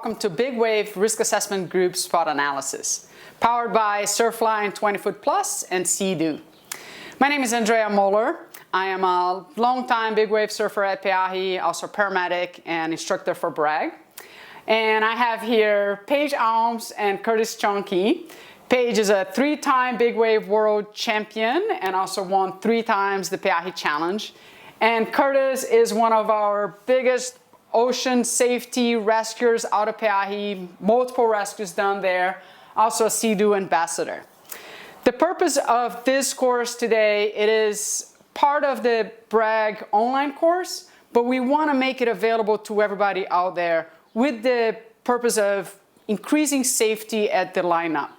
welcome to Big Wave Risk Assessment Group Spot Analysis, powered by Surfline 20-foot Plus and Sea-Doo. My name is Andrea Moller. I am a longtime big wave surfer at Pe'ahi, also paramedic and instructor for BWRAG. And I have here Paige Alms and Kurtis Chong Kee. Paige is a 3-time big wave world champion and also won 3 times the Pe'ahi Challenge. And Kurtis is one of our biggest ocean safety rescuers out of Pe'ahi, multiple rescues done there, also a Sea-Doo ambassador. The purpose of this course today, it is part of the BWRAG online course, but we want to make it available to everybody out there with the purpose of increasing safety at the lineup.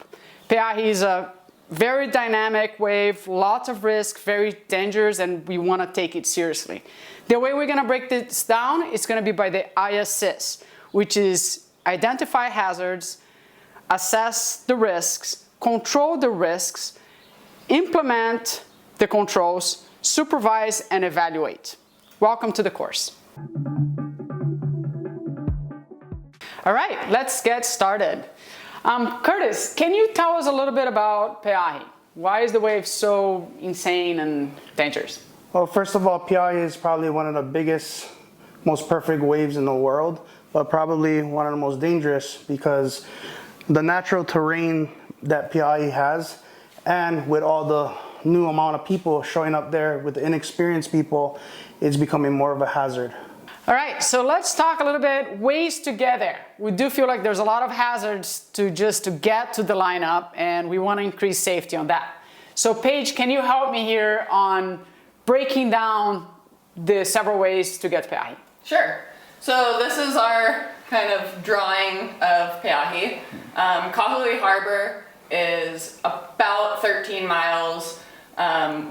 Pe'ahi is a very dynamic wave, lots of risk, very dangerous, and we want to take it seriously. The way we're going to break this down is going to be by the I-assist, which is identify hazards, assess the risks, control the risks, implement the controls, supervise, and evaluate. Welcome to the course. All right, let's get started. Kurtis, can you tell us a little bit about Pe'ahi? Why is the wave so insane and dangerous? Well, first of all, Pe'ahi is probably one of the biggest, most perfect waves in the world, but probably one of the most dangerous because the natural terrain that Pe'ahi has, and with all the new amount of people showing up there with the inexperienced people, it's becoming more of a hazard. All right, so let's talk a little bit ways to get there. We do feel like there's a lot of hazards to get to the lineup, and we want to increase safety on that. So Paige, can you help me here on breaking down the several ways to get to Pe'ahi? Sure. So this is our kind of drawing of Pe'ahi. Kahului Harbor is about 13 miles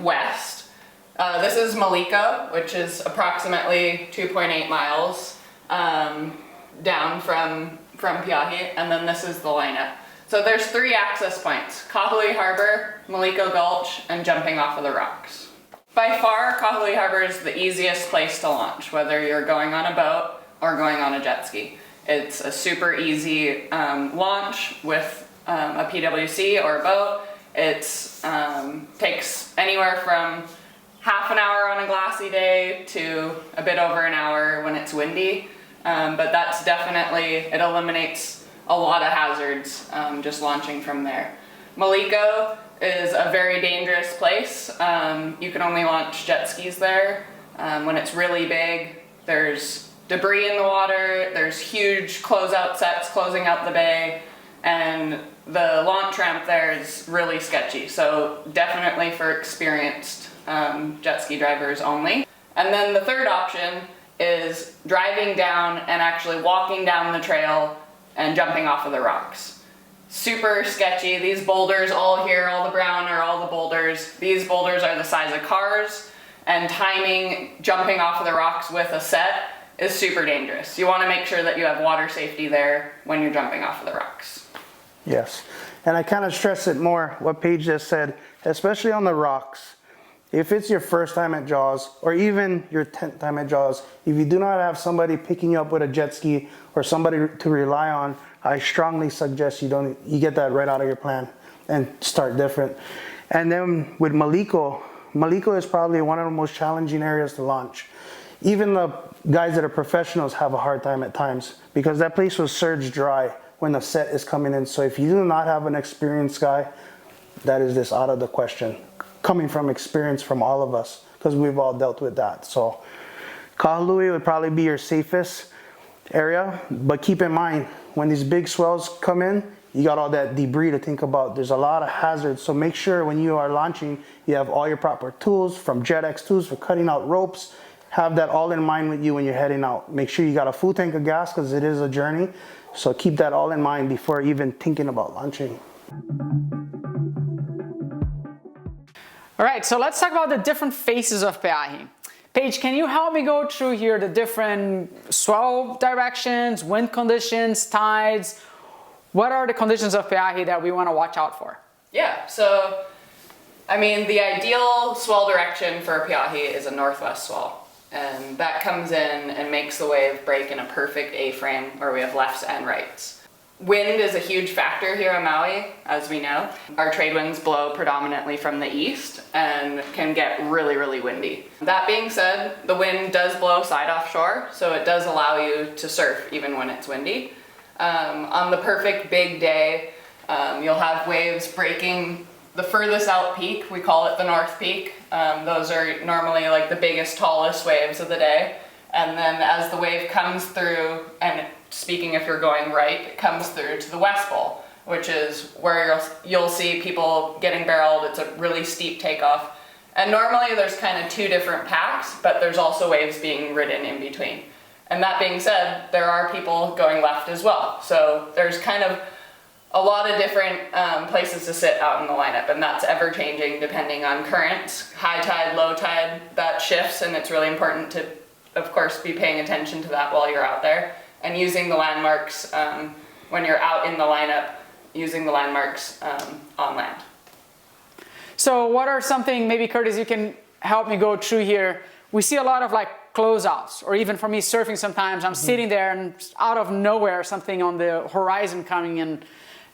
west. This is Maliko, which is approximately 2.8 miles down from Pe'ahi, and then this is the lineup. So there's 3 access points: Kahului Harbor, Maliko Gulch, and jumping off of the rocks. By far, Kahului Harbor is the easiest place to launch, whether you're going on a boat or going on a jet ski. It's a super easy launch with a PWC or a boat. It takes anywhere from half an hour on a glassy day to a bit over an hour when it's windy. But that's definitely, it eliminates a lot of hazards just launching from there. Maliko is a very dangerous place. You can only launch jet skis there. When it's really big, there's debris in the water, there's huge closeout sets closing out the bay, and the launch ramp there is really sketchy. So definitely for experienced jet ski drivers only. And then the third option is driving down and actually walking down the trail and jumping off of the rocks. Super sketchy. These boulders all here, all the brown are all the boulders. These boulders are the size of cars, and timing jumping off of the rocks with a set is super dangerous. You want to make sure that you have water safety there when you're jumping off of the rocks. Yes, and I kind of stress it more, what Paige just said, especially on the rocks. If it's your first time at Jaws, or even your 10th time at Jaws, if you do not have somebody picking you up with a jet ski or somebody to rely on, I strongly suggest you get that right out of your plan and start different. And then with Maliko is probably one of the most challenging areas to launch. Even the guys that are professionals have a hard time at times because that place was surge dry when the set is coming in. So if you do not have an experienced guy, that is just out of the question. Coming from experience from all of us, because we've all dealt with that. So Kahului would probably be your safest area, but keep in mind, when these big swells come in, you got all that debris to think about. There's a lot of hazards, so make sure when you are launching, you have all your proper tools, from JetX tools for cutting out ropes. Have that all in mind with you when you're heading out. Make sure you got a full tank of gas, because it is a journey, so keep that all in mind before even thinking about launching. All right, so let's talk about the different phases of Pe'ahi. Paige, can you help me go through here the different swell directions, wind conditions, tides? What are the conditions of Pe'ahi that we want to watch out for? Yeah, so I mean, the ideal swell direction for Pe'ahi is a northwest swell. and that comes in and makes the wave break in a perfect A-frame where we have lefts and rights. Wind is a huge factor here in Maui, as we know. Our trade winds blow predominantly from the east and can get really, really windy. That being said, the wind does blow side offshore, so it does allow you to surf even when it's windy. On the perfect big day, you'll have waves breaking the furthest out peak. We call it the North Peak. Those are normally like the biggest, tallest waves of the day. And then as the wave comes through, and speaking if you're going right, it comes through to the West Bowl, which is where you'll see people getting barreled. It's a really steep takeoff. And normally there's kind of two different packs, but there's also waves being ridden in between. And that being said, there are people going left as well. So there's kind of a lot of different places to sit out in the lineup, and that's ever changing depending on currents, high tide, low tide, that shifts, and it's really important to, of course, be paying attention to that while you're out there, and using the landmarks when you're out in the lineup, using the landmarks on land. So what are something, maybe Kurtis, you can help me go through here. We see a lot of like closeouts, or even for me surfing sometimes, I'm sitting there and out of nowhere something on the horizon coming in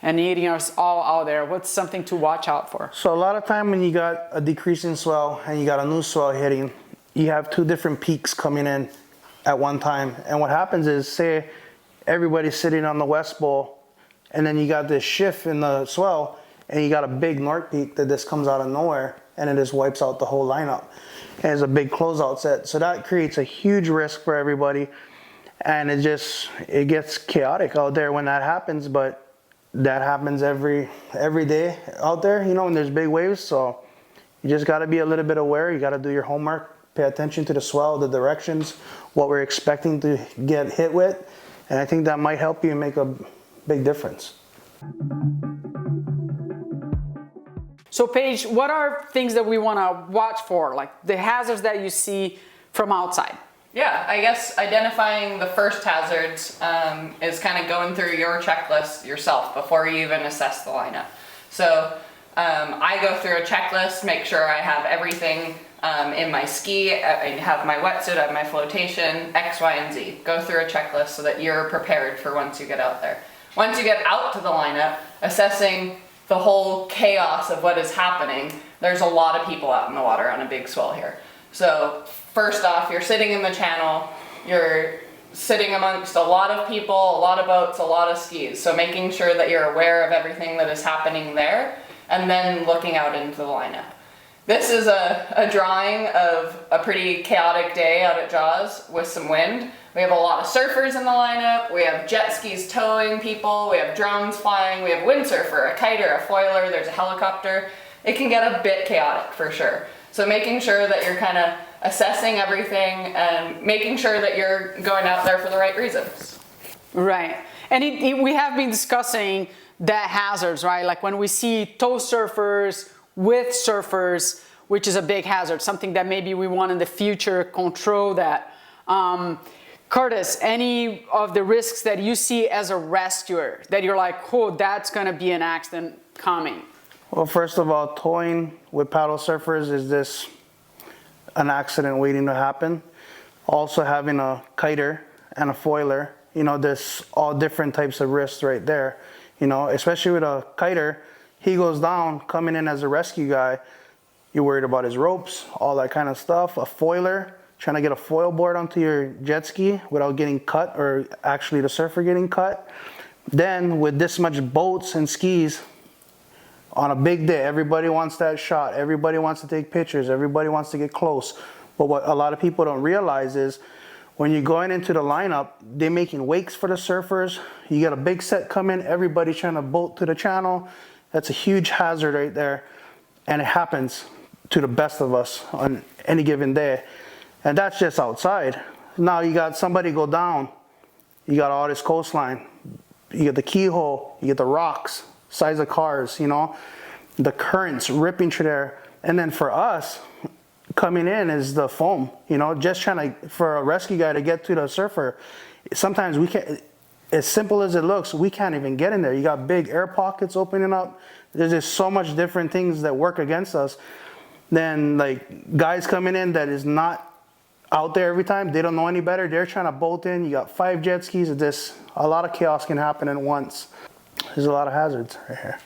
and eating us all out there. What's something to watch out for? So a lot of time when you got a decreasing swell and you got a new swell hitting, you have two different peaks coming in at one time. And what happens is, say everybody's sitting on the West Bowl, and then you got this shift in the swell, and you got a big North Peak that just comes out of nowhere, and it just wipes out the whole lineup. And it's a big closeout set. So that creates a huge risk for everybody. And it gets chaotic out there when that happens, but that happens every day out there, you know, when there's big waves. So you just got to be a little bit aware. You got to do your homework, pay attention to the swell, the directions, what we're expecting to get hit with. And I think that might help you make a big difference. So Paige, what are things that we want to watch for, like the hazards that you see from outside? Yeah, I guess identifying the first hazards is kind of going through your checklist yourself before you even assess the lineup. So I go through a checklist, make sure I have everything in my ski, I have my wetsuit, I have my flotation, X, Y, and Z. Go through a checklist so that you're prepared for once you get out there. Once you get out to the lineup, assessing the whole chaos of what is happening, there's a lot of people out in the water on a big swell here. So first off, you're sitting in the channel, you're sitting amongst a lot of people, a lot of boats, a lot of skis. So making sure that you're aware of everything that is happening there, and then looking out into the lineup. This is a drawing of a pretty chaotic day out at Jaws with some wind. We have a lot of surfers in the lineup, we have jet skis towing people, we have drones flying, we have windsurfer, a kiter, a foiler, there's a helicopter. It can get a bit chaotic for sure. So making sure that you're kind of assessing everything and making sure that you're going out there for the right reasons. Right. And we have been discussing that hazards, right? Like when we see tow surfers with surfers, which is a big hazard, something that maybe we want in the future control that. Kurtis, any of the risks that you see as a rescuer that you're like, oh, that's gonna be an accident coming? Well, first of all, towing with paddle surfers is this an accident waiting to happen. Also having a kiter and a foiler, you know, there's all different types of risks right there. You know, especially with a kiter, he goes down, coming in as a rescue guy, you're worried about his ropes, all that kind of stuff. A foiler, trying to get a foil board onto your jet ski without getting cut, or actually the surfer getting cut. Then with this much boats and skis, on a big day, everybody wants that shot, everybody wants to take pictures, everybody wants to get close. But what a lot of people don't realize is when you're going into the lineup, they're making wakes for the surfers. You got a big set coming, everybody's trying to boat to the channel. That's a huge hazard right there. And it happens to the best of us on any given day. And that's just outside. Now you got somebody go down, you got all this coastline, you get the keyhole, you get the rocks, size of cars, you know, the currents ripping through there. And then for us, coming in is the foam, you know, just trying to, for a rescue guy to get to the surfer, sometimes we can't, as simple as it looks, we can't even get in there. You got big air pockets opening up. There's just so much different things that work against us. Then like guys coming in that is not out there every time. They don't know any better. They're trying to bolt in. You got 5 jet skis. It's just a lot of chaos can happen at once. There's a lot of hazards right here.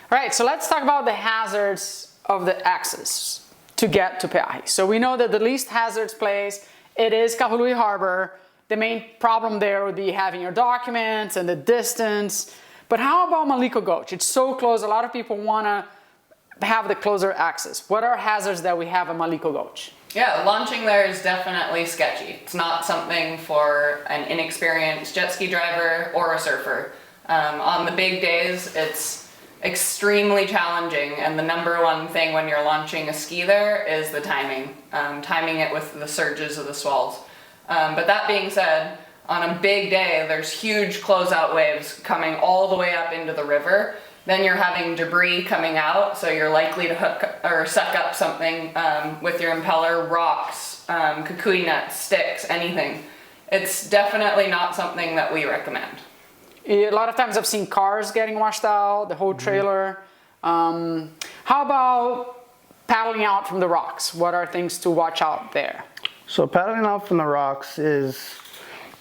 All right, so let's talk about the hazards of the access to get to Pe'ahi. So we know that the least hazardous place, it is Kahului Harbor. The main problem there would be having your documents and the distance. But how about Maliko Gulch? It's so close. A lot of people want to have the closer access. What are hazards that we have at Maliko Gulch? Yeah, launching there is definitely sketchy. It's not something for an inexperienced jet ski driver or a surfer. On the big days, it's extremely challenging, and the number one thing when you're launching a ski there is the timing. Timing it with the surges of the swells. But that being said, on a big day, there's huge closeout waves coming all the way up into the river. Then you're having debris coming out, so you're likely to hook or suck up something with your impeller, rocks, kukui nuts, sticks, anything. It's definitely not something that we recommend. A lot of times I've seen cars getting washed out, the whole trailer. How about paddling out from the rocks? What are things to watch out there? So paddling out from the rocks is,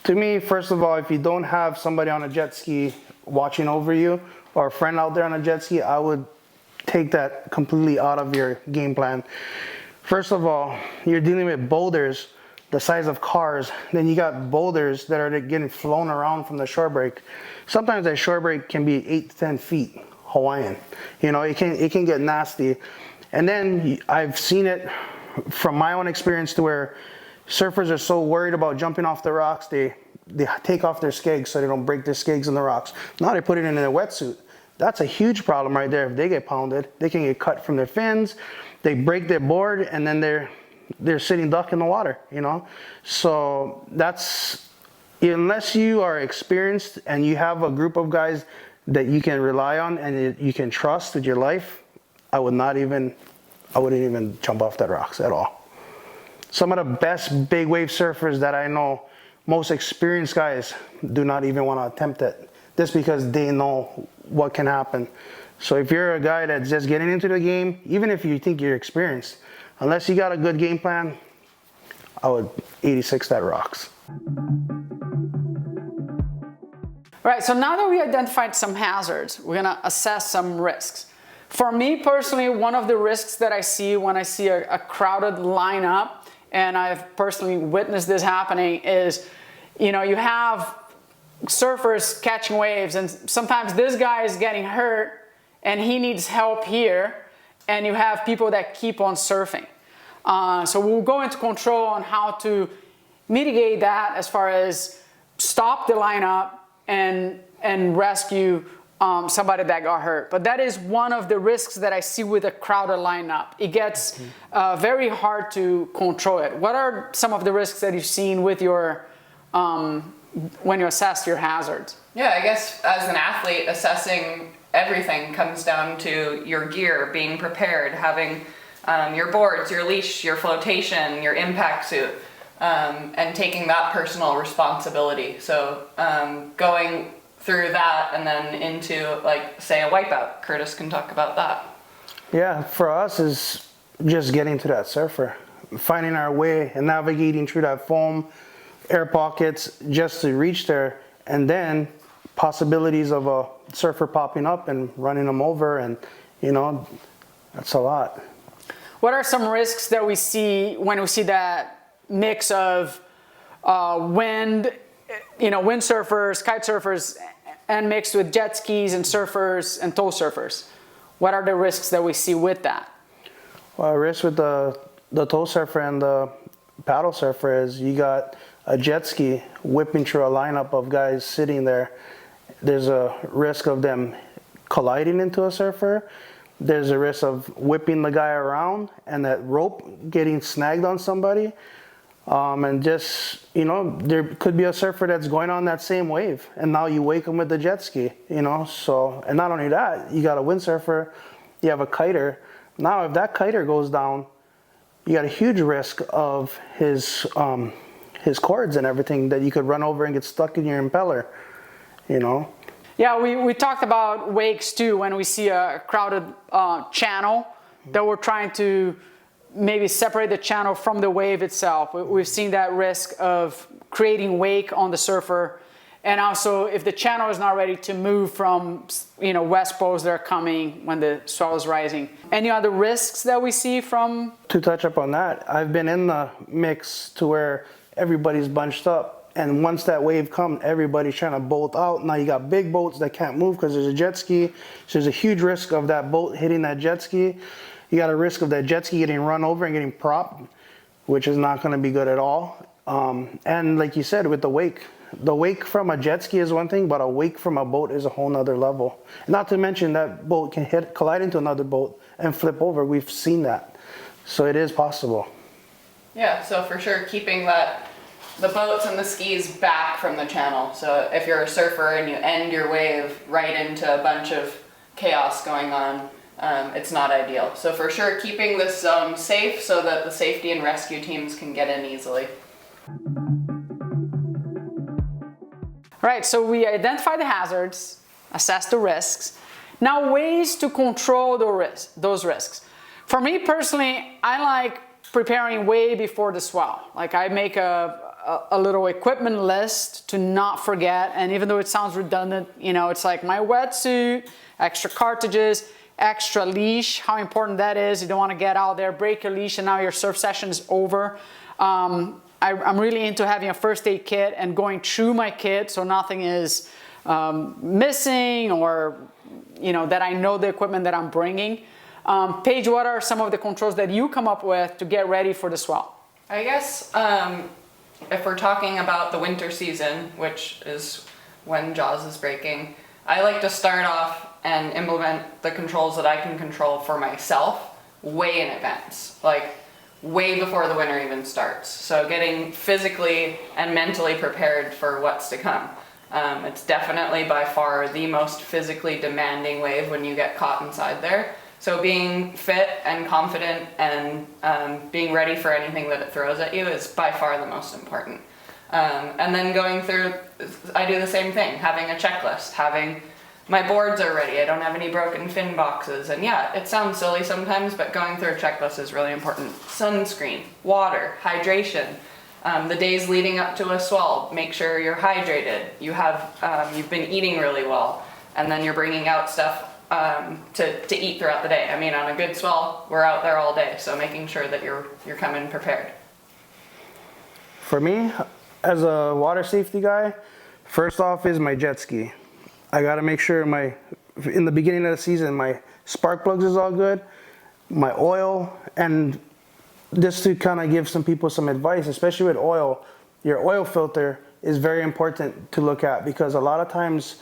to me, first of all, if you don't have somebody on a jet ski watching over you or a friend out there on a jet ski, I would take that completely out of your game plan. First of all, you're dealing with boulders the size of cars. Then you got boulders that are getting flown around from the shore break. Sometimes that shore break can be 8 to 10 feet Hawaiian. You know, it can get nasty. And then I've seen it from my own experience to where surfers are so worried about jumping off the rocks, they take off their skegs so they don't break their skegs in the rocks. Now they put it in their wetsuit. That's a huge problem right there. If they get pounded, they can get cut from their fins, they break their board, and then they're sitting duck in the water, you know? So that's, unless you are experienced and you have a group of guys that you can rely on and you can trust with your life, I wouldn't even jump off that rocks at all. Some of the best big wave surfers that I know, most experienced guys, do not even want to attempt it, just because they know what can happen. So if you're a guy that's just getting into the game, even if you think you're experienced, unless you got a good game plan, I would 86 that rocks. All right, so now that we identified some hazards, we're gonna assess some risks. For me personally, one of the risks that I see when I see a crowded lineup, and I've personally witnessed this happening, is, you know, you have surfers catching waves, and sometimes this guy is getting hurt and he needs help here, and you have people that keep on surfing. So we'll go into control on how to mitigate that as far as stop the lineup and rescue somebody that got hurt. But that is one of the risks that I see with a crowded lineup. It gets very hard to control it. What are some of the risks that you've seen with your when you assess your hazards? Yeah, I guess as an athlete, assessing everything comes down to your gear, being prepared, having your boards, your leash, your flotation, your impact suit, and taking that personal responsibility. So going through that and then into, like, say, a wipeout. Kurtis can talk about that. Yeah, for us is just getting to that surfer, finding our way and navigating through that foam, air pockets, just to reach there, and then possibilities of a surfer popping up and running them over, and, you know, that's a lot. What are some risks that we see when we see that mix of wind, you know, windsurfers, kite surfers, and mixed with jet skis and surfers and tow surfers? What are the risks that we see with that? Well, risk with the tow surfer and the paddle surfer is you got a jet ski whipping through a lineup of guys sitting there. There's a risk of them colliding into a surfer. There's a risk of whipping the guy around and that rope getting snagged on somebody. And just, you know, there could be a surfer that's going on that same wave, and now you wake him with the jet ski, you know. So, and not only that, you got a windsurfer, you have a kiter. Now if that kiter goes down, you got a huge risk of his cords and everything that you could run over and get stuck in your impeller, you know. Yeah, we talked about wakes too when we see a crowded channel. that we're trying to maybe separate the channel from the wave itself. We've seen that risk of creating wake on the surfer. And also, if the channel is not ready to move from, west poles that are coming when the swell is rising. Any other risks that we see from? To touch up on that, I've been in the mix to where everybody's bunched up. And once that wave comes, everybody's trying to bolt out. Now you got big boats that can't move because there's a jet ski. So there's a huge risk of that boat hitting that jet ski. You got a risk of that jet ski getting run over and getting propped, which is not going to be good at all. And like you said, with the wake from a jet ski is one thing, but a wake from a boat is a whole nother level. Not to mention that boat can collide into another boat and flip over. We've seen that. So it is possible. Yeah, so for sure keeping the boats and the skis back from the channel. So if you're a surfer and you end your wave right into a bunch of chaos going on, it's not ideal. So for sure keeping this zone safe so that the safety and rescue teams can get in easily. All right, so we identify the hazards, assess the risks. Now, ways to control those risks. For me personally, I like preparing way before the swell. Like I make a little equipment list to not forget. And even though it sounds redundant, it's like my wetsuit, extra cartridges, extra leash, how important that is. You don't want to get out there, break your leash, and now your surf session is over. I'm really into having a first aid kit and going through my kit so nothing is missing or, that I know the equipment that I'm bringing. Paige, what are some of the controls that you come up with to get ready for the swell? I guess if we're talking about the winter season, which is when Jaws is breaking, I like to start off and implement the controls that I can control for myself way in advance, like way before the winter even starts. So getting physically and mentally prepared for what's to come. It's definitely by far the most physically demanding wave when you get caught inside there. So being fit and confident and being ready for anything that it throws at you is by far the most important. And then going through, I do the same thing, having a checklist, having my boards are ready, I don't have any broken fin boxes, and yeah, it sounds silly sometimes, but going through a checklist is really important. Sunscreen, water, hydration, the days leading up to a swell, make sure you're hydrated, you've been eating really well, and then you're bringing out stuff to eat throughout the day. I mean, on a good swell, we're out there all day, so making sure that you're coming prepared. For me, as a water safety guy, first off is my jet ski. I got to make sure in the beginning of the season, my spark plugs is all good, my oil, and just to kind of give some people some advice, especially with oil, your oil filter is very important to look at because a lot of times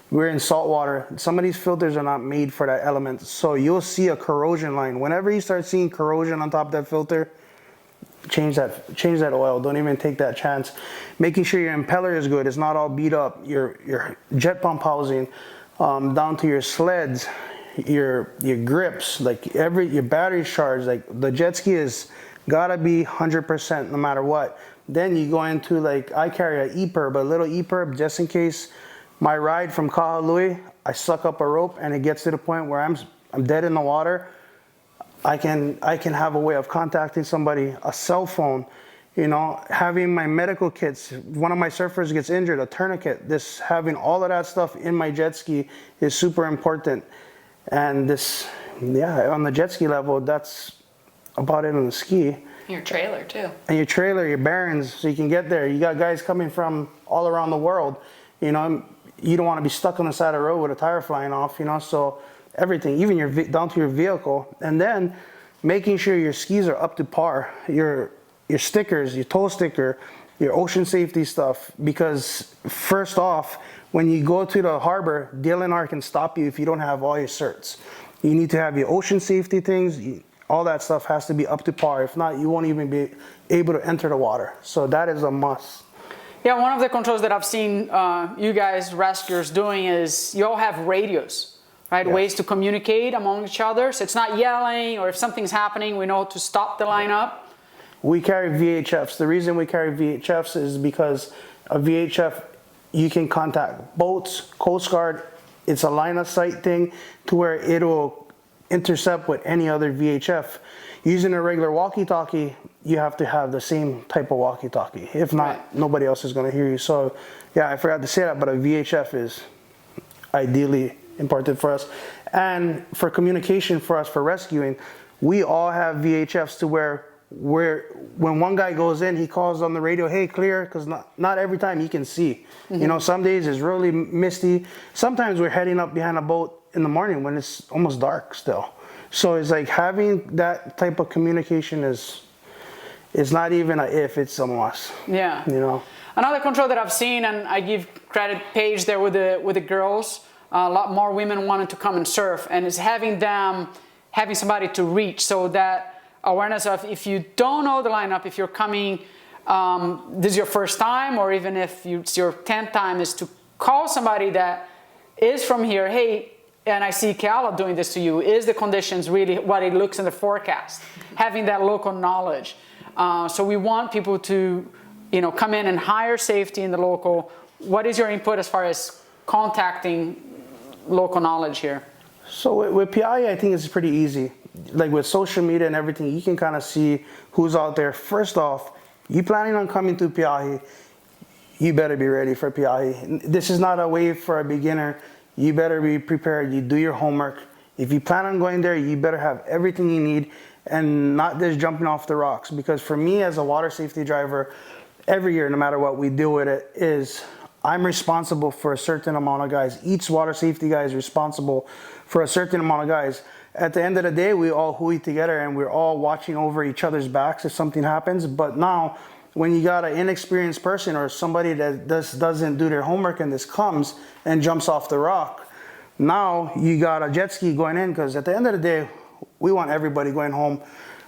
we're in salt water. Some of these filters are not made for that element. So you'll see a corrosion line. Whenever you start seeing corrosion on top of that filter, change that oil. Don't even take that chance. Making sure your impeller is good. It's not all beat up. Your jet pump housing, down to your sleds, your grips, like your battery charge. Like the jet ski is gotta be 100% no matter what. Then you go into like I carry an EPIRB, a little EPIRB just in case my ride from Kahului, I suck up a rope and it gets to the point where I'm dead in the water. I can have a way of contacting somebody, a cell phone, having my medical kits. One of my surfers gets injured, a tourniquet. Having all of that stuff in my jet ski is super important. And on the jet ski level, that's about it on the ski. Your trailer too. And your trailer, your bearings, so you can get there. You got guys coming from all around the world. You don't want to be stuck on the side of the road with a tire flying off, so everything, even down to your vehicle. And then making sure your skis are up to par, your stickers, your toe sticker, your ocean safety stuff, because first off, when you go to the harbor, DLNR can stop you if you don't have all your certs. You need to have your ocean safety things, all that stuff has to be up to par. If not, you won't even be able to enter the water. So that is a must. Yeah, one of the controls that I've seen you guys, rescuers, doing is you all have radios, right? Yes. Ways to communicate among each other. So it's not yelling, or if something's happening, we know to stop the lineup. We carry VHFs. The reason we carry VHFs is because a VHF, you can contact boats, Coast Guard. It's a line of sight thing to where it'll intercept with any other VHF. Using a regular walkie-talkie, you have to have the same type of walkie-talkie. If not, nobody else is going to hear you. So yeah, I forgot to say that, but a VHF is ideally important for us. And for communication for us for rescuing, we all have VHFs to where when one guy goes in, he calls on the radio, hey, clear, because not every time he can see. You know, some days it's really misty. Sometimes we're heading up behind a boat in the morning when it's almost dark still. So it's like having that type of communication is not even a if, it's a must. Yeah. You know. Another control that I've seen, and I give credit Paige there with the girls, a lot more women wanted to come and surf, and it's having somebody to reach, so that awareness of, if you don't know the lineup, if you're coming, this is your first time, or even if it's your 10th time, is to call somebody that is from here. Hey, and I see Keala doing this to you. Is the conditions really what it looks in the forecast? Having that local knowledge. So we want people to, you know, come in and hire safety in the local. What is your input as far as contacting local knowledge here? So with PI, I think it's pretty easy. Like with social media and everything, you can kind of see who's out there. First off, you planning on coming to Piahi, you better be ready for Piahi. This is not a wave for a beginner. You better be prepared. You do your homework. If you plan on going there, you better have everything you need and not just jumping off the rocks. Because for me as a water safety driver, every year, no matter what we do with it, is I'm responsible for a certain amount of guys. Each water safety guy is responsible for a certain amount of guys. At the end of the day, we all hui together and we're all watching over each other's backs if something happens. But now, when you got an inexperienced person or somebody that doesn't do their homework and this comes and jumps off the rock, now you got a jet ski going in, because at the end of the day, we want everybody going home.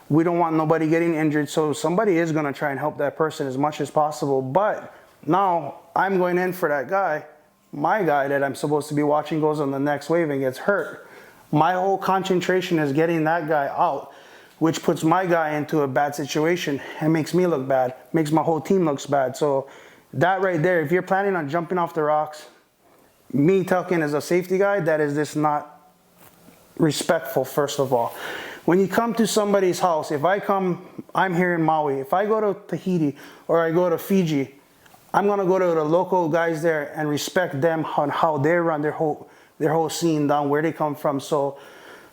We don't want nobody getting injured, so somebody is going to try and help that person as much as possible. But now I'm going in for that guy. My guy that I'm supposed to be watching goes on the next wave and gets hurt. My whole concentration is getting that guy out, which puts my guy into a bad situation and makes me look bad, makes my whole team looks bad. So that right there, if you're planning on jumping off the rocks, me talking as a safety guy, that is just not respectful, first of all. When you come to somebody's house, if I come, I'm here in Maui, if I go to Tahiti or I go to Fiji, I'm gonna go to the local guys there and respect them on how they run their whole scene down, where they come from. So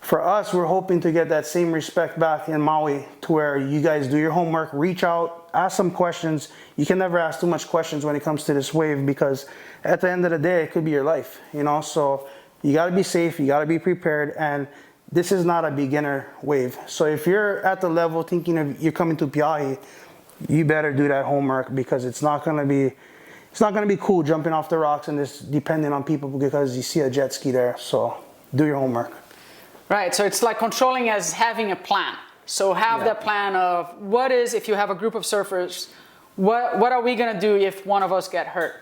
for us, we're hoping to get that same respect back in Maui, to where you guys do your homework, reach out, ask some questions. You can never ask too much questions when it comes to this wave, because at the end of the day, it could be your life, you know? So you gotta be safe, you gotta be prepared, and this is not a beginner wave. So if you're at the level thinking of you're coming to Piahi, you better do that homework, because it's not gonna be cool jumping off the rocks and just depending on people because you see a jet ski there. So do your homework. Right, so it's like controlling as having a plan. So have that plan of what is, if you have a group of surfers, what are we gonna do if one of us get hurt?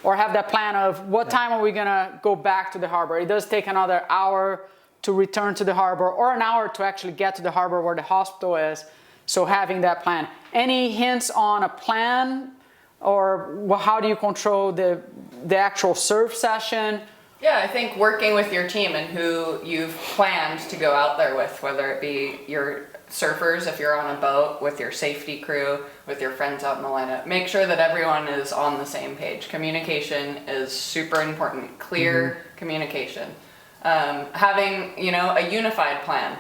Or have that plan of what time are we gonna go back to the harbor? It does take another hour to return to the harbor, or an hour to actually get to the harbor where the hospital is. So having that plan. Any hints on a plan, or how do you control the actual surf session? Yeah, I think working with your team and who you've planned to go out there with, whether it be your surfers if you're on a boat, with your safety crew, with your friends out in the lineup, make sure that everyone is on the same page. Communication is super important. Clear communication. Having, you know, a unified plan.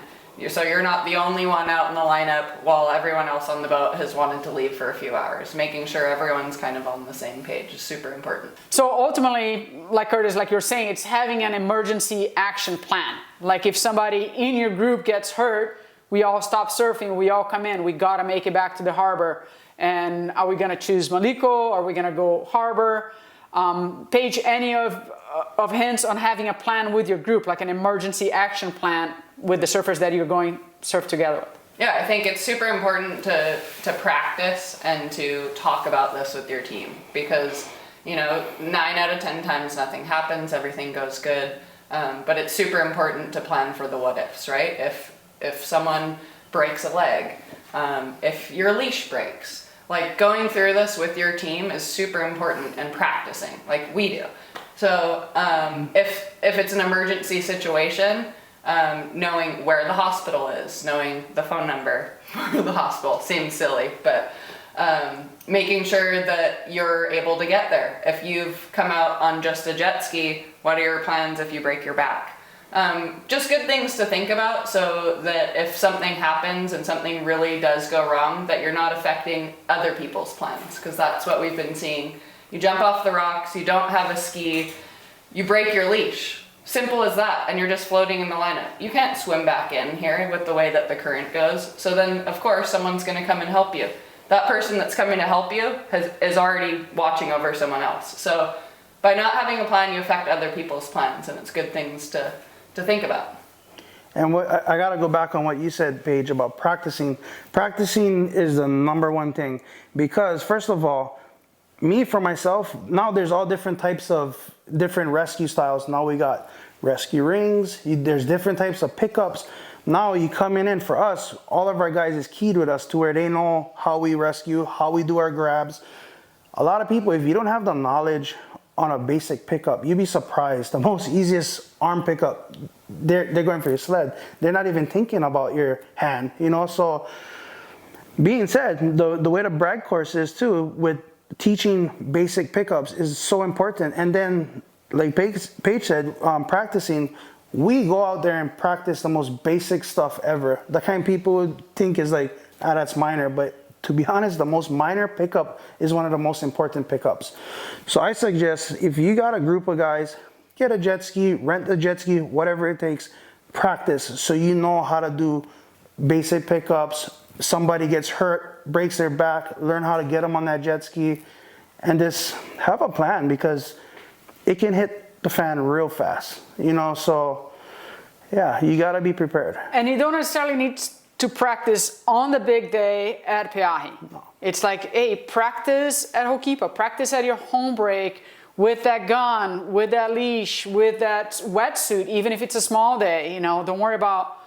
So you're not the only one out in the lineup while everyone else on the boat has wanted to leave for a few hours. Making sure everyone's kind of on the same page is super important. So ultimately, like Kurtis, like you're saying, it's having an emergency action plan. Like if somebody in your group gets hurt, we all stop surfing, we all come in, we gotta make it back to the harbor. And are we gonna choose Maliko? Are we gonna go harbor? Paige, any of hints on having a plan with your group, like an emergency action plan with the surfers that you're going surf together with? Yeah, I think it's super important to practice and to talk about this with your team, because, you know, 9 out of 10 times nothing happens, everything goes good, but it's super important to plan for the what ifs, right? If someone breaks a leg, if your leash breaks, like going through this with your team is super important, and practicing like we do. So if it's an emergency situation, knowing where the hospital is, knowing the phone number for the hospital. Seems silly, but making sure that you're able to get there. If you've come out on just a jet ski, what are your plans if you break your back? Just good things to think about so that if something happens and something really does go wrong, that you're not affecting other people's plans, because that's what we've been seeing. You jump off the rocks, you don't have a ski, you break your leash. Simple as that, and you're just floating in the lineup. You can't swim back in here with the way that the current goes, so then of course someone's going to come and help you. That person that's coming to help you is already watching over someone else. So by not having a plan, you affect other people's plans, and it's good things to think about. And I got to go back on what you said, Paige, about practicing. Practicing is the #1 thing, because first of all, me for myself, now there's all different types of different rescue styles. Now we got rescue rings, there's different types of pickups. Now you coming in, for us, all of our guys is keyed with us to where they know how we rescue, how we do our grabs. A lot of people, if you don't have the knowledge on a basic pickup, you'd be surprised. The most easiest arm pickup, they're going for your sled. They're not even thinking about your hand, you know? So being said, the way the BWRAG course is too, with teaching basic pickups is so important. And then, like Paige said, practicing, we go out there and practice the most basic stuff ever. The kind people would think is like, that's minor, but to be honest, the most minor pickup is one of the most important pickups. So I suggest, if you got a group of guys, get a jet ski, rent a jet ski, whatever it takes, practice so you know how to do basic pickups. Somebody gets hurt, breaks their back, learn how to get them on that jet ski, and just have a plan, because it can hit the fan real fast, you know? So yeah, you gotta be prepared. And you don't necessarily need to practice on the big day at Pe'ahi. No. It's like, hey, practice at Ho'okipa, practice at your home break with that gun, with that leash, with that wetsuit, even if it's a small day, you know, don't worry about,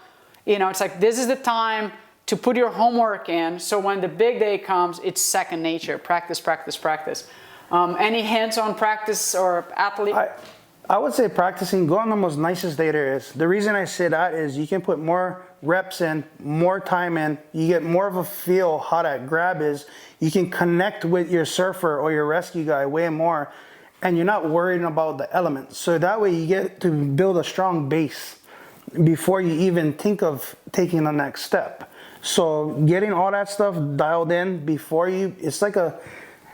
you know, it's like, this is the time to put your homework in, so when the big day comes, it's second nature. Practice, practice, practice. Any hints on practice or athlete? I would say practicing, go on the most nicest day there is. The reason I say that is you can put more reps in, more time in, you get more of a feel how that grab is. You can connect with your surfer or your rescue guy way more, and you're not worried about the elements. So that way you get to build a strong base before you even think of taking the next step. So getting all that stuff dialed in before you, it's like a,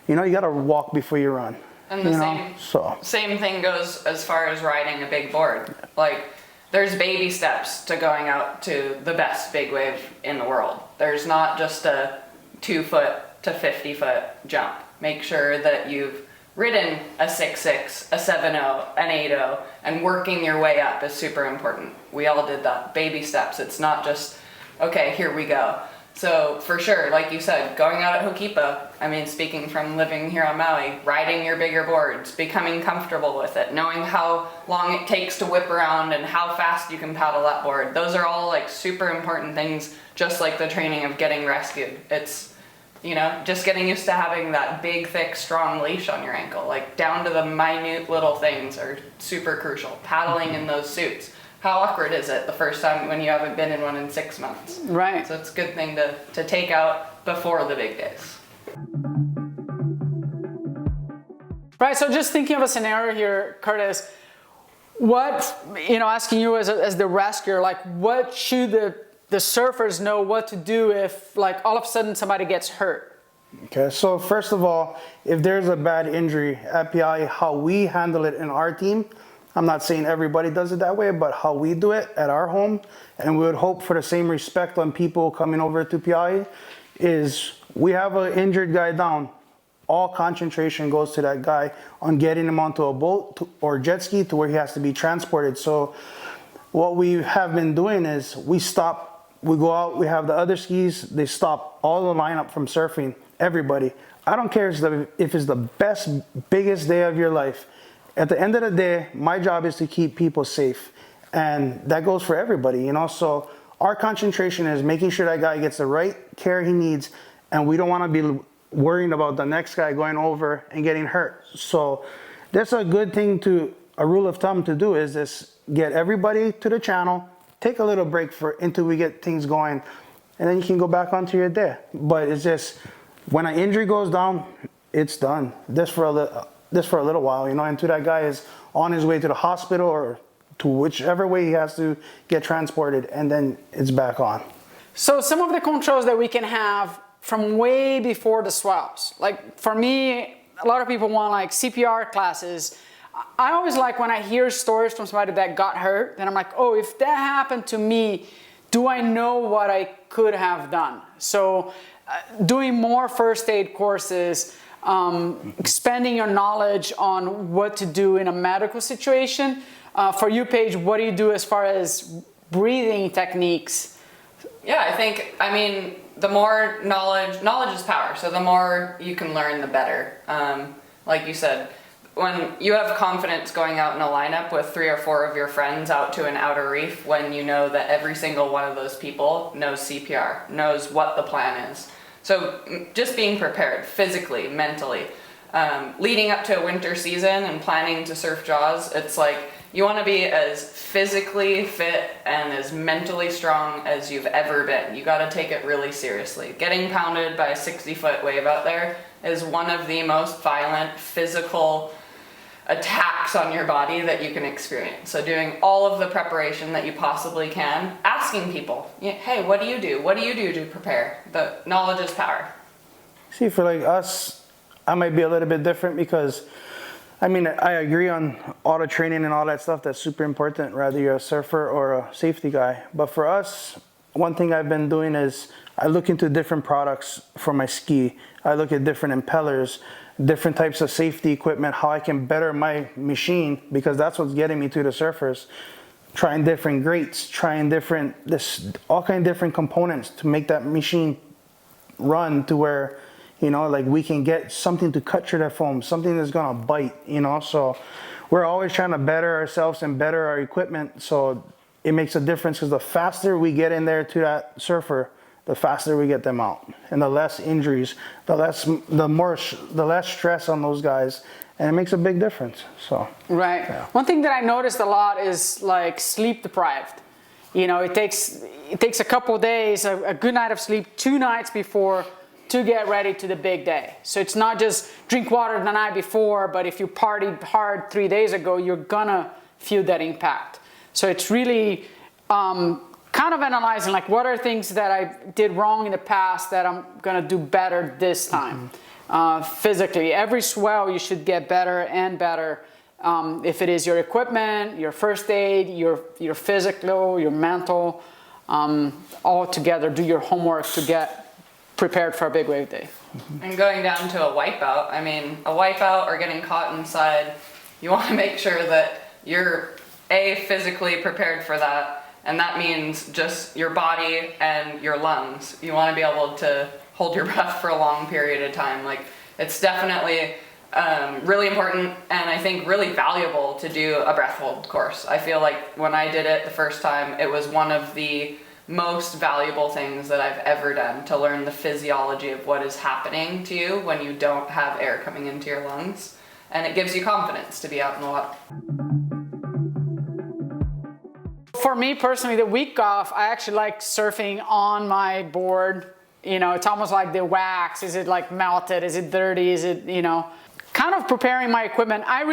you know, you gotta walk before you run. And the same thing goes as far as riding a big board. Like, there's baby steps to going out to the best big wave in the world. There's not just a 2-foot to 50-foot jump. Make sure that you've ridden a 6.6, a 7.0, an 8.0, and working your way up is super important. We all did that. Baby steps. It's not just, okay, here we go. So for sure, like you said, going out at Ho'okipa, I mean, speaking from living here on Maui, riding your bigger boards, becoming comfortable with it, knowing how long it takes to whip around and how fast you can paddle that board. Those are all like super important things, just like the training of getting rescued. It's, you know, just getting used to having that big, thick, strong leash on your ankle, like down to the minute little things are super crucial. Paddling in those suits. How awkward is it the first time when you haven't been in one in 6 months? Right. So it's a good thing to take out before the big days. Right, so just thinking of a scenario here, Kurtis, what, you know, asking you as the rescuer, like what should the surfers know what to do if like all of a sudden somebody gets hurt? Okay, so first of all, if there's a bad injury at PI, how we handle it in our team, I'm not saying everybody does it that way, but how we do it at our home, and we would hope for the same respect on people coming over to PI, is we have an injured guy down. All concentration goes to that guy on getting him onto a boat or jet ski to where he has to be transported. So what we have been doing is we go out, we have the other skis, they stop all the lineup from surfing, everybody. I don't care if it's the best, biggest day of your life. At the end of the day, my job is to keep people safe. And that goes for everybody, you know? So our concentration is making sure that guy gets the right care he needs, and we don't want to be worrying about the next guy going over and getting hurt. So that's a good thing a rule of thumb to do is this: get everybody to the channel, take a little break until we get things going, and then you can go back onto your day. But it's just, when an injury goes down, it's done. This for a little while, you know, until that guy is on his way to the hospital or to whichever way he has to get transported, and then it's back on. So some of the controls that we can have from way before the swells, like for me, a lot of people want like CPR classes. I always like when I hear stories from somebody that got hurt, then I'm like, oh, if that happened to me, do I know what I could have done? So doing more first aid courses, expanding your knowledge on what to do in a medical situation. For you, Paige, what do you do as far as breathing techniques? Yeah, I mean, the more knowledge is power. So the more you can learn, the better. Like you said, when you have confidence going out in a lineup with 3 or 4 of your friends out to an outer reef, when you know that every single one of those people knows CPR, knows what the plan is. So just being prepared physically, mentally. Leading up to a winter season and planning to surf Jaws, it's like you want to be as physically fit and as mentally strong as you've ever been. You got to take it really seriously. Getting pounded by a 60-foot wave out there is one of the most violent physical attacks on your body that you can experience. So doing all of the preparation that you possibly can, asking people, hey, what do you do? What do you do to prepare? The knowledge is power. See, for like us, I might be a little bit different because, I mean, I agree on all the training and all that stuff. That's super important, whether you're a surfer or a safety guy. But for us, one thing I've been doing is I look into different products for my ski. I look at different impellers, different types of safety equipment, how I can better my machine, because that's what's getting me to the surfers. Trying different grates, trying all kind of different components to make that machine run to where, you know, like we can get something to cut through that foam, something that's gonna bite, you know. So we're always trying to better ourselves and better our equipment. So it makes a difference, because the faster we get in there to that surfer, the faster we get them out, and the less injuries, the less stress on those guys, and it makes a big difference. So right. Yeah. One thing that I noticed a lot is like sleep deprived. You know, it takes a couple of days, a good night of sleep, 2 nights before to get ready to the big day. So it's not just drink water the night before, but if you partied hard 3 days ago, you're gonna feel that impact. So it's really kind of analyzing like what are things that I did wrong in the past that I'm gonna do better this time. Physically, every swell you should get better and better. If it is your equipment, your first aid, your physical, your mental, all together, do your homework to get prepared for a big wave day. And going down to a wipeout, I mean, a wipeout or getting caught inside, you want to make sure that you're physically prepared for that. And that means just your body and your lungs. You want to be able to hold your breath for a long period of time. Like, it's definitely really important, and I think really valuable to do a breath hold course. I feel like when I did it the first time, it was one of the most valuable things that I've ever done, to learn the physiology of what is happening to you when you don't have air coming into your lungs. And it gives you confidence to be out in the water. For me personally, the week off, I actually like surfing on my board. You know, it's almost like the wax. Is it like melted? Is it dirty? Is it, you know, kind of preparing my equipment. I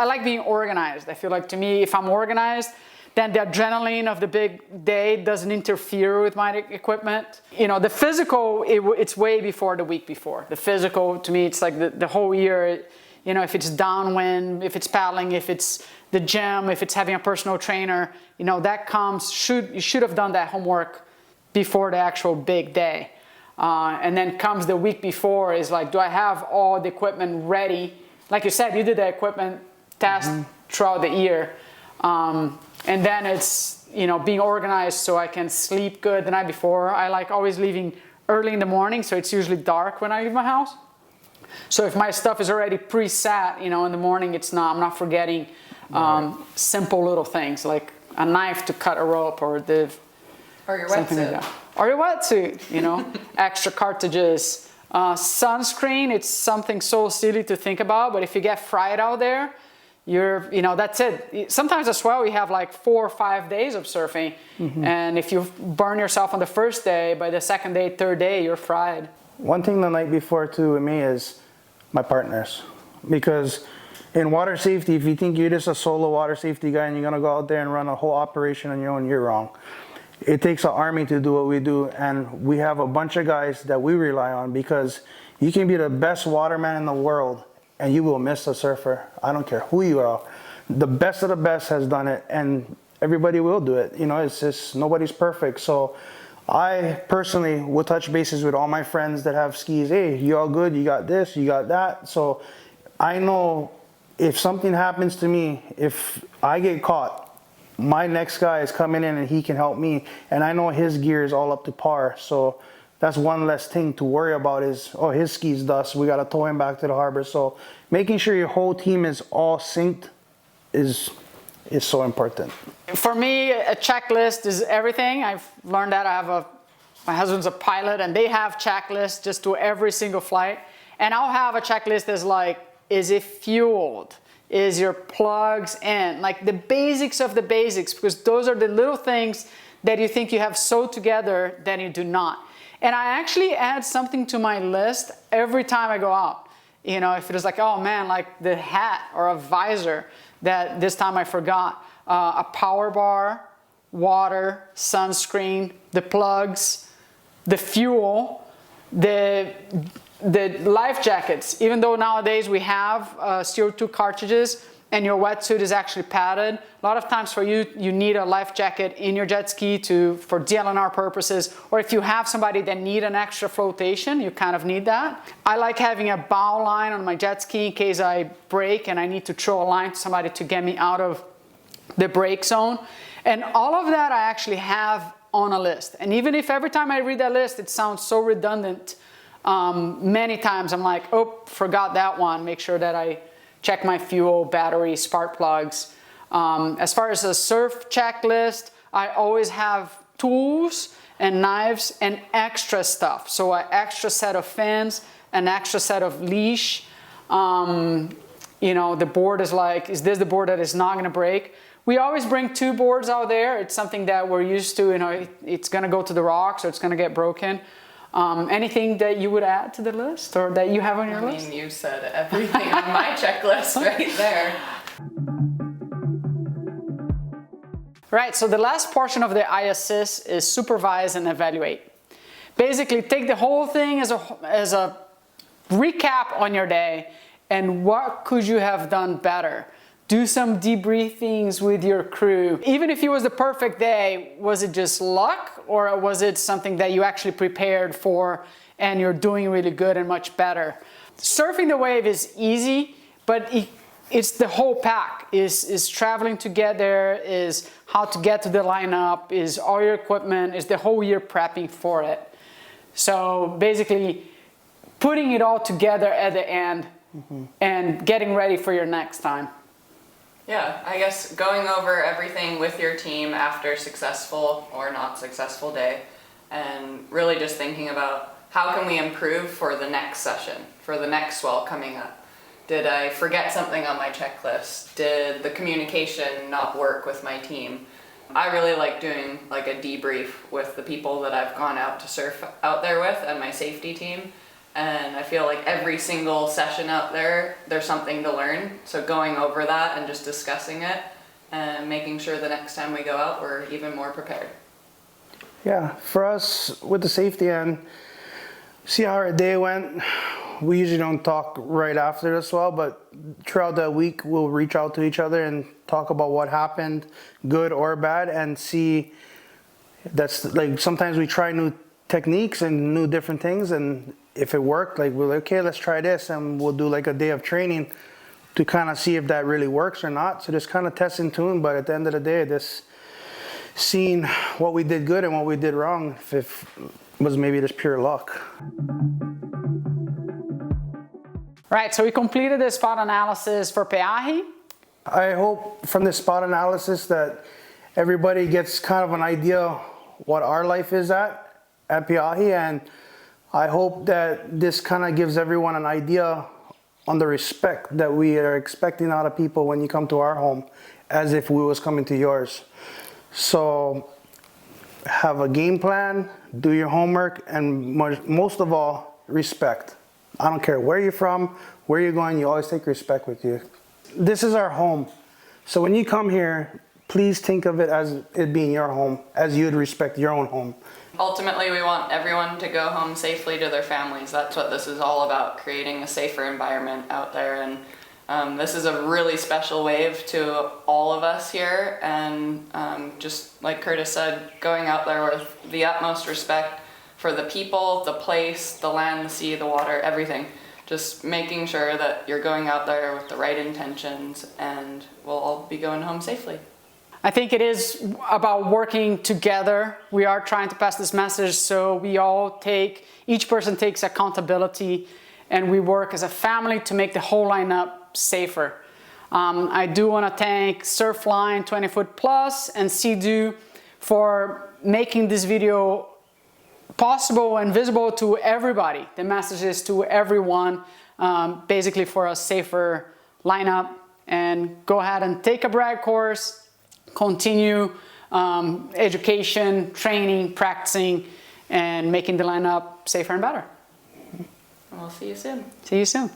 like being organized. I feel like, to me, if I'm organized, then the adrenaline of the big day doesn't interfere with my equipment. You know, the physical, it's way before the week before. The physical, to me, it's like the whole year. You know, if it's downwind, if it's paddling, if it's the gym, if it's having a personal trainer, you know, that comes, you should have done that homework before the actual big day. And then comes the week before, is like, do I have all the equipment ready? Like you said, you did the equipment test throughout the year. And then it's, you know, being organized so I can sleep good the night before. I like always leaving early in the morning, so it's usually dark when I leave my house. So if my stuff is already preset, you know, in the morning, I'm not forgetting simple little things like a knife to cut a rope, or your wetsuit. Like or your wetsuit, you know, extra cartridges. Sunscreen, it's something so silly to think about, but if you get fried out there, that's it. Sometimes as well, we have like 4 or 5 days of surfing. And if you burn yourself on the first day, by the second day, third day, you're fried. One thing the night before too with me is my partners. Because in water safety, if you think you're just a solo water safety guy and you're gonna go out there and run a whole operation on your own, you're wrong. It takes an army to do what we do, and we have a bunch of guys that we rely on, because you can be the best waterman in the world and you will miss a surfer. I don't care who you are. The best of the best has done it, and everybody will do it. It's just nobody's perfect. So I personally will touch bases with all my friends that have skis. Hey, you all good? You got this, you got that. So I know if something happens to me, if I get caught, my next guy is coming in and he can help me, and I know his gear is all up to par. So that's one less thing to worry about is, oh, his ski's dust, we got to tow him back to the harbor. So making sure your whole team is all synced is so important. For me, a checklist is everything. I've learned that. My husband's a pilot, and they have checklists just to every single flight. And I'll have a checklist that's like, is it fueled? Is your plugs in? Like the basics of the basics, because those are the little things that you think you have so together that you do not. And I actually add something to my list every time I go out. If it is like, oh man, like the hat or a visor that this time I forgot, a power bar, water, sunscreen, the plugs, the fuel, the life jackets. Even though nowadays we have CO2 cartridges and your wetsuit is actually padded, a lot of times for you need a life jacket in your jet ski for DLNR purposes, or if you have somebody that need an extra flotation, you kind of need that. I like having a bow line on my jet ski in case I break and I need to throw a line to somebody to get me out of the break zone. And all of that I actually have on a list. And even if every time I read that list it sounds so redundant, many times I'm like, oh, forgot that one. Make sure that I check my fuel, battery, spark plugs. As far as a surf checklist, I always have tools and knives and extra stuff. So an extra set of fins, an extra set of leash. The board is like, is this the board that is not gonna break? We always bring 2 boards out there. It's something that we're used to. It's gonna go to the rocks or it's gonna get broken. Anything that you would add to the list or that you have on your list? You said everything on my checklist right there. Right, so the last portion of the IAssist is supervise and evaluate. Basically, take the whole thing as a recap on your day and what could you have done better. Do some debriefings with your crew. Even if it was the perfect day, was it just luck or was it something that you actually prepared for and you're doing really good and much better? Surfing the wave is easy, but it's the whole pack. Is traveling together, is how to get to the lineup, is all your equipment, is the whole year prepping for it. So basically putting it all together at the end and getting ready for your next time. Yeah, I guess going over everything with your team after successful or not successful day, and really just thinking about how can we improve for the next session, for the next swell coming up. Did I forget something on my checklist? Did the communication not work with my team? I really like doing like a debrief with the people that I've gone out to surf out there with and my safety team. And I feel like every single session out there, there's something to learn. So going over that and just discussing it and making sure the next time we go out, we're even more prepared. Yeah, for us with the safety end, see how our day went. We usually don't talk right after the swell, but throughout that week, we'll reach out to each other and talk about what happened, good or bad, and see. That's like sometimes we try new techniques and new different things, and if it worked, like we're like, okay, let's try this, and we'll do like a day of training to kind of see if that really works or not. So just kind of test and tune, but at the end of the day, this seeing what we did good and what we did wrong, if it was maybe just pure luck. Right, so we completed the spot analysis for Pe'ahi. I hope from this spot analysis that everybody gets kind of an idea what our life is at Pe'ahi, and I hope that this kind of gives everyone an idea on the respect that we are expecting out of people when you come to our home, as if we was coming to yours. So have a game plan, do your homework, and most of all, respect. I don't care where you're from, where you're going, you always take respect with you. This is our home. So when you come here, please think of it as it being your home, as you'd respect your own home. Ultimately, we want everyone to go home safely to their families. That's what this is all about, creating a safer environment out there. And this is a really special wave to all of us here. And just like Kurtis said, going out there with the utmost respect for the people, the place, the land, the sea, the water, everything. Just making sure that you're going out there with the right intentions, and we'll all be going home safely. I think it is about working together. We are trying to pass this message, so each person takes accountability, and we work as a family to make the whole lineup safer. I do want to thank Surfline 20 Foot Plus and Sea-Doo for making this video possible and visible to everybody. The message is to everyone, basically for a safer lineup. And go ahead and take a BWRAG course. Continue education, training, practicing, and making the lineup safer and better. And we'll see you soon. See you soon.